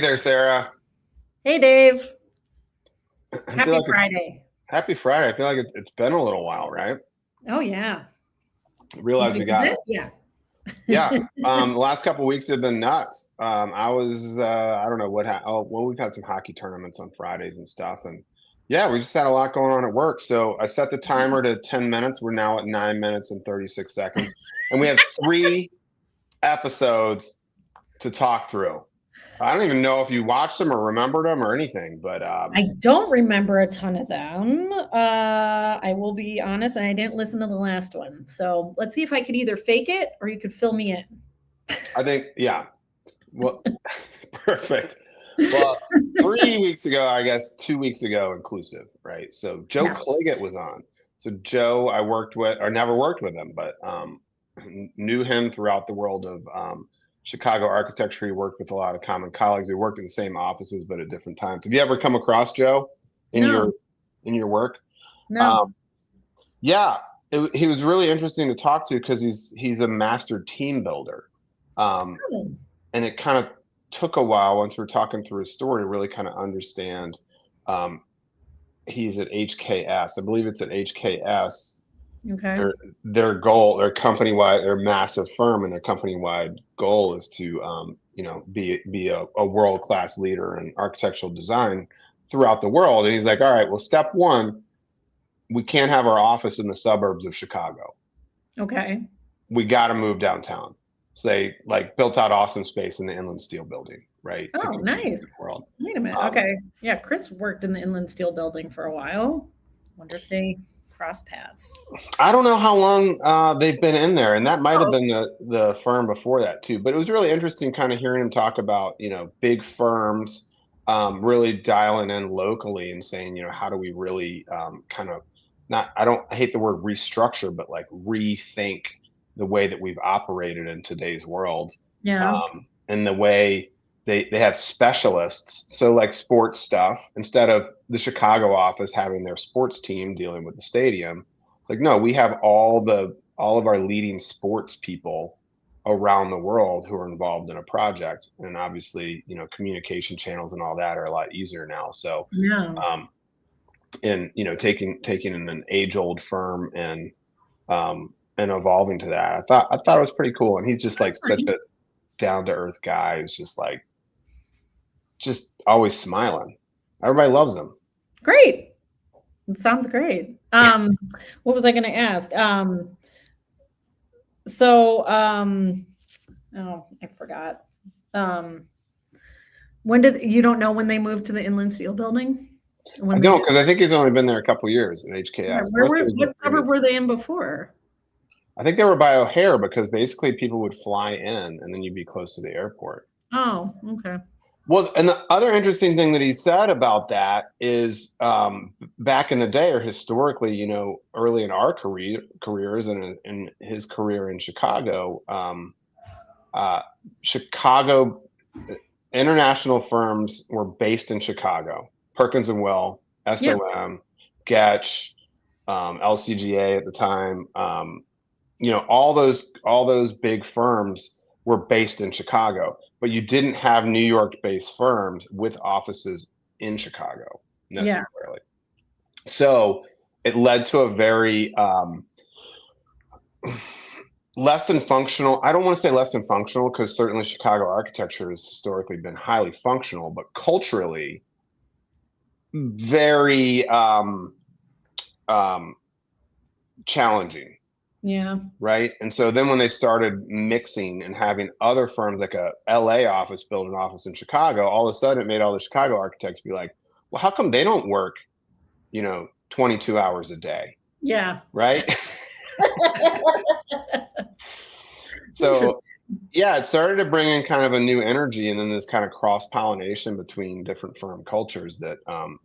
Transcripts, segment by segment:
there, Sarah. Hey, Dave. I feel Happy like Friday. happy Friday. I feel like it's been a little while, right? Oh, yeah. I Since realize we we did got this? Yeah. yeah. The last couple of weeks have been nuts. I was I don't know well, we've had some hockey tournaments on Fridays and stuff, and yeah, we just had a lot going on at work. So I set the timer to 10 minutes. We're now at 9 minutes and 36 seconds, and we have 3 episodes to talk through. I don't even know if you watched them or remembered them or anything, but I don't remember a ton of them. I will be honest, and I didn't listen to the last one. So let's see if I could either fake it or you could fill me in. I think, yeah. Well, perfect. Well, 3 weeks ago, I guess 2 weeks ago, inclusive, right? So Joe Yes. Cliggott was on. So Joe, I worked with, or never worked with him, but knew him throughout the world of Chicago architecture. He worked with a lot of common colleagues. We worked in the same offices, but at different times. Have you ever come across Joe in No, your work? no. Um, yeah, he was really interesting to talk to because he's a master team builder. Um, Oh, and it kind of took a while once we were talking through his story to really kind of understand. Um, he's at HKS. I believe it's at HKS. okay. Their goal, their company wide, their massive firm, and their company wide goal is to, be a world class leader in architectural design throughout the world. And he's like, all right, well, step one, we can't have our office in the suburbs of Chicago. Okay. We got to move downtown. So they like built out awesome space in the Inland Steel building, right? To Oh, compete in the nice. world. Wait a minute. Okay. Yeah, Chris worked in the Inland Steel building for a while. Wonder if they cross paths. I don't know how long they've been in there, and that might have Oh, been the firm before that too. But it was really interesting, kind of hearing him talk about big firms really dialing in locally and saying, how do we really kind of not I hate the word restructure, but like rethink the way that we've operated in today's world, yeah. and the way they have specialists. So like sports stuff, instead of the Chicago office having their sports team dealing with the stadium, it's like, no, we have all of our leading sports people around the world who are involved in a project. And obviously, communication channels and all that are a lot easier now. So Yeah. and taking an age-old firm and evolving to that. I thought it was pretty cool. And he's just like such a down-to-earth guy. He's just always smiling. Everybody loves him. Great. It sounds great. What was I going to ask? Oh, I forgot. Um, you don't know when they moved to the Inland Steel building? I When they don't, did? because I think he's only been there a couple years at Yeah, HKS. Most of his what suburb were they in before? I think they were by O'Hare because basically people would fly in and then you'd be close to the airport. Oh, okay. Well, and the other interesting thing that he said about that is back in the day or historically, early in our careers and in his career in Chicago, Chicago international firms were based in Chicago. Perkins and Will, Yeah. SOM, Getch, LCGA at the time. All those big firms were based in Chicago, but you didn't have New York-based firms with offices in Chicago Yeah. necessarily. So it led to a very less than functional. I don't want to say less than functional because certainly Chicago architecture has historically been highly functional, but culturally very challenging. Yeah. Right. And so then when they started mixing and having other firms like a LA office build an office in Chicago, all of a sudden it made all the Chicago architects be like, well, how come they don't work, 22 hours a day? Yeah. Right. So yeah, it started to bring in kind of a new energy and then this kind of cross pollination between different firm cultures that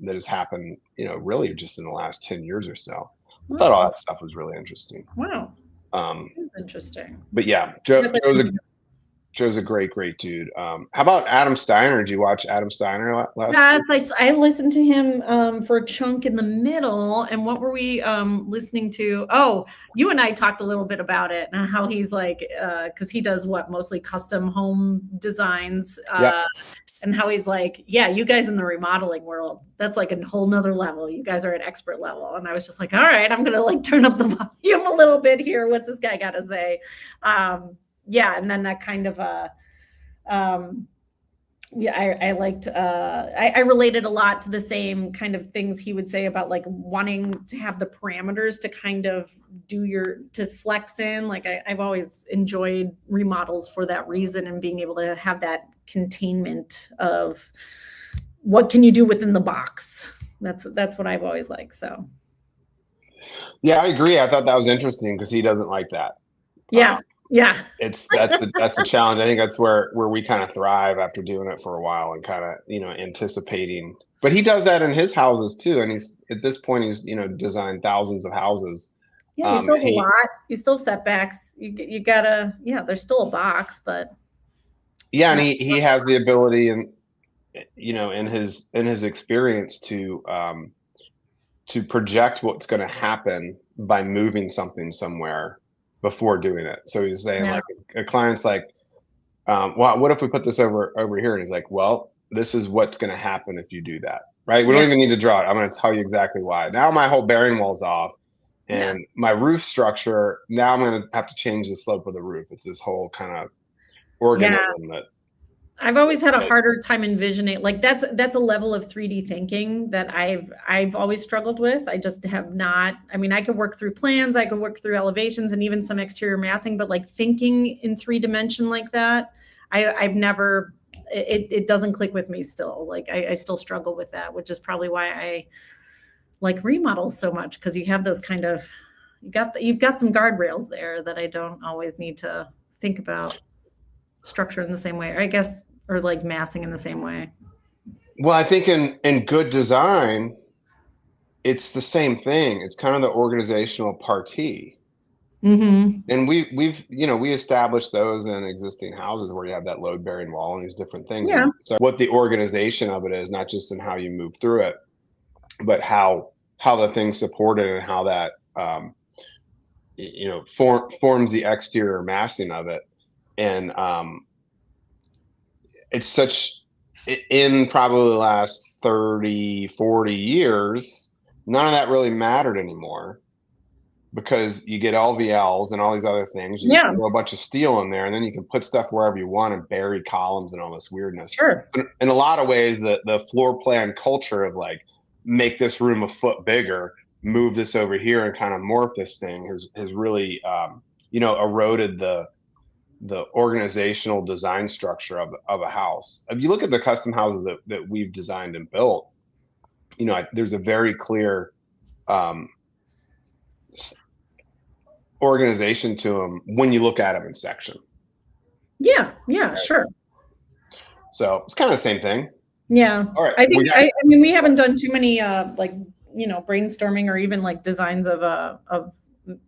has happened, really just in the last 10 years or so. I thought all that stuff was really interesting. Wow. That's interesting. But yeah, Joe's a great dude. How about Adam Steiner? Did you watch Adam Steiner last week? Yes, I listened to him for a chunk in the middle. And what were we listening to? Oh, you and I talked a little bit about it and how he's like, because he does mostly custom home designs. Yeah. and how he's like, yeah, you guys in the remodeling world, that's like a whole nother level. You guys are at expert level. And I was just like, all right, I'm going to like turn up the volume a little bit here. What's this guy got to say? Yeah. And then that kind of, yeah, I liked, I related a lot to the same kind of things he would say about like wanting to have the parameters to kind of to flex in. Like I've always enjoyed remodels for that reason, and being able to have that containment of what can you do within the box. That's what I've always liked. So. Yeah, I agree. I thought that was interesting because he doesn't like that. Yeah. Yeah. That's the challenge. I think that's where we kind of thrive after doing it for a while and kind of, anticipating. But he does that in his houses too. And he's at this point, he's, designed thousands of houses. Yeah, you still have a lot. You still have setbacks. You gotta, there's still a box, but. Yeah, and he has the ability and, in his experience to project what's going to happen by moving something somewhere before doing it. So he's saying like a client's like, well, what if we put this over here? And he's like, well, this is what's going to happen if you do that, right? We don't even need to draw it. I'm going to tell you exactly why. Now my whole bearing wall's off, and my roof structure, now I'm going to have to change the slope of the roof. It's this whole kind of organism that I've always had a harder time envisioning. Like that's a level of 3D thinking that I've always struggled with. I just have not. I mean, I could work through plans, I could work through elevations, and even some exterior massing. But like thinking in 3D like that, I've never. It doesn't click with me still. Like I still struggle with that, which is probably why I like remodels so much, because you have those kind of you've got some guardrails there that I don't always need to think about structure in the same way, I guess, or like massing in the same way. Well, I think in good design, it's the same thing. It's kind of the organizational partie. Mm-hmm. And we established those in existing houses where you have that load bearing wall and these different things. Yeah. So what the organization of it is, not just in how you move through it, but how the thing's supported and how that forms the exterior massing of it. And it's such, in probably the last 30, 40 years, none of that really mattered anymore, because you get LVLs and all these other things. You can throw a bunch of steel in there, and then you can put stuff wherever you want, and buried columns and all this weirdness. Sure. But in a lot of ways, the floor plan culture of like, make this room a foot bigger, move this over here, and kind of morph this thing has really, eroded the organizational design structure of a house. If you look at the custom houses that we've designed and built, there's a very clear organization to them when you look at them in section. Yeah, right? Sure. So it's kind of the same thing. Yeah. All right. I think I mean, we haven't done too many brainstorming or even like designs of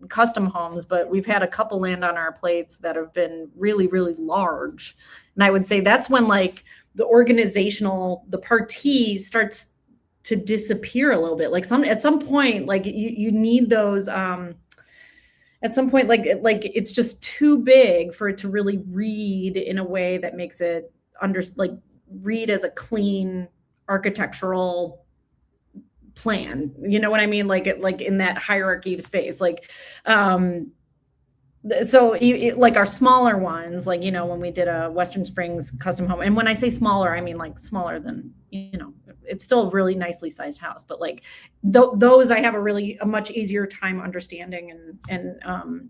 custom homes, but we've had a couple land on our plates that have been really, really large. And I would say that's when like the partie starts to disappear a little bit. Like at some point, like you need those, at some point, like it's just too big for it to really read in a way that makes it read as a clean architectural plan. You know what I mean? Like in that hierarchy of space, like, so like our smaller ones, like, when we did a Western Springs custom home, and when I say smaller, I mean like smaller than, it's still a really nicely sized house, but like those I have a much easier time understanding and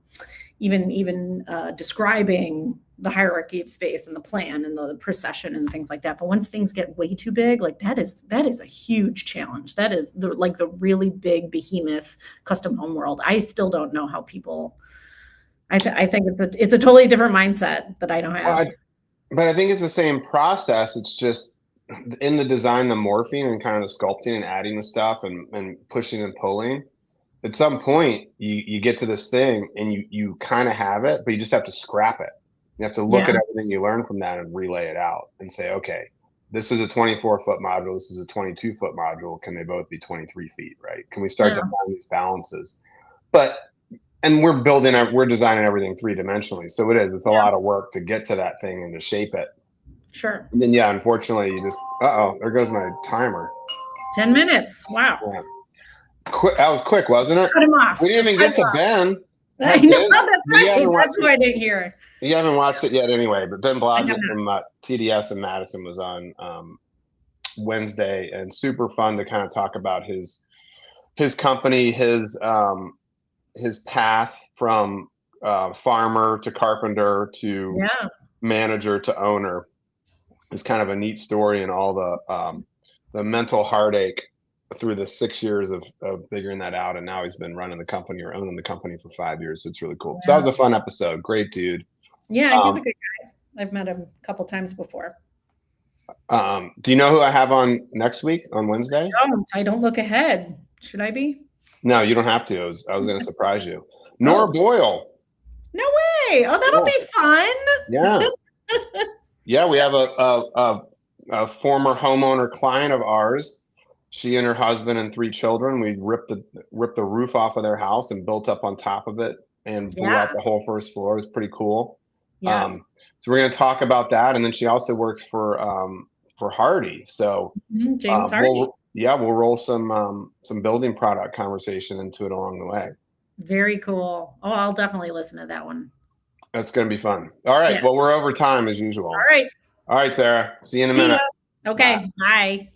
even describing the hierarchy of space and the plan and the procession and things like that. But once things get way too big, like that is a huge challenge. That is the really big behemoth custom home world. I still don't know how people, I think it's a totally different mindset that I don't have. But I think it's the same process. It's just in the design, the morphing and kind of the sculpting and adding the stuff and pushing and pulling. At some point you get to this thing and you kind of have it, but you just have to scrap it. You have to look at everything you learn from that and relay it out and say, okay, this is a 24-foot module. This is a 22-foot module. Can they both be 23 feet, right? Can we start to find these balances? And we're designing everything 3-dimensionally. So it's a lot of work to get to that thing and to shape it. Sure. And then, yeah, unfortunately, you just, there goes my timer. 10 minutes. Wow. Yeah. That was quick, wasn't it? Cut him off. We didn't even get to Ben. I know, that's right. That's why I didn't hear. You haven't watched it yet anyway, but Ben Blodgett from TDS in Madison was on Wednesday, and super fun to kind of talk about his company, his path from farmer to carpenter to manager to owner. It's kind of a neat story, and all the mental heartache through the 6 years of figuring that out. And now he's been running the company or owning the company for 5 years. So it's really cool. So that was a fun episode. Great dude. Yeah, he's a good guy. I've met him a couple times before. Do you know who I have on next week on Wednesday? I don't look ahead. Should I be? No, you don't have to. I was going to surprise you. Nora Boyle. No way. Oh, that'll be fun. Yeah. Yeah, we have a former homeowner client of ours. She and her husband and 3 children. We ripped the roof off of their house and built up on top of it and blew out the whole first floor. It was pretty cool. Yes. So we're going to talk about that, and then she also works for Hardy. So James Hardy. We'll roll some building product conversation into it along the way. Very cool. Oh, I'll definitely listen to that one. That's going to be fun. All right. Yeah. Well, we're over time as usual. All right. All right, Sarah. See you in a minute. Okay. Bye.